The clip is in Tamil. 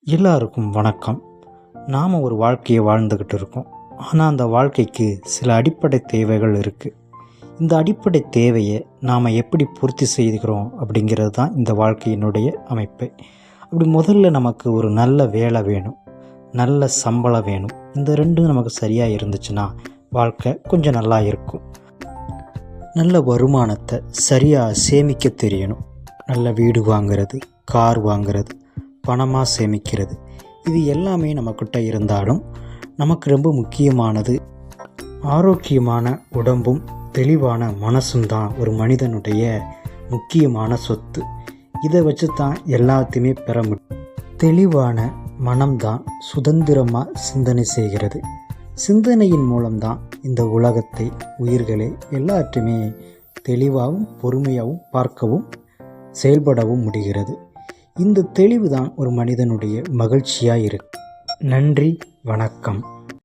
எல்லாருக்கும் வணக்கம். நாம் ஒரு வாழ்க்கையை வாழ்ந்துக்கிட்டு இருக்கோம். ஆனால் அந்த வாழ்க்கைக்கு சில அடிப்படை தேவைகள் இருக்குது. இந்த அடிப்படை தேவையை நாம் எப்படி பூர்த்தி செய்துக்கிறோம் அப்படிங்கிறது தான் இந்த வாழ்க்கையினுடைய அமைப்பு. அப்படி முதல்ல நமக்கு ஒரு நல்ல வேலை வேணும், நல்ல சம்பளம் வேணும். இந்த ரெண்டும் நமக்கு சரியாக இருந்துச்சுன்னா வாழ்க்கை கொஞ்சம் நல்லா இருக்கும். நல்ல வருமானத்தை சரியாக சேமிக்க தெரியணும். நல்ல வீடு வாங்கிறது, கார் வாங்கிறது, பணமாக சேமிக்கிறது, இது எல்லாமே நம்மக்கிட்ட இருந்தாலும் நமக்கு ரொம்ப முக்கியமானது ஆரோக்கியமான உடம்பும் தெளிவான மனசும் தான் ஒரு மனிதனுடைய முக்கியமான சொத்து. இதை வச்சு தான் எல்லாத்தையுமே பெற முடியும். தெளிவான மனம்தான் சுதந்திரமாக சிந்தனை செய்கிறது. சிந்தனையின் மூலம்தான் இந்த உலகத்தை, உயிர்களை எல்லாத்தையுமே தெளிவாகவும் பொறுமையாகவும் பார்க்கவும் செயல்படவும் முடிகிறது. இந்த தெளிவு தான் ஒரு மனிதனுடைய மகிழ்ச்சியாக இருக்கு. நன்றி, வணக்கம்.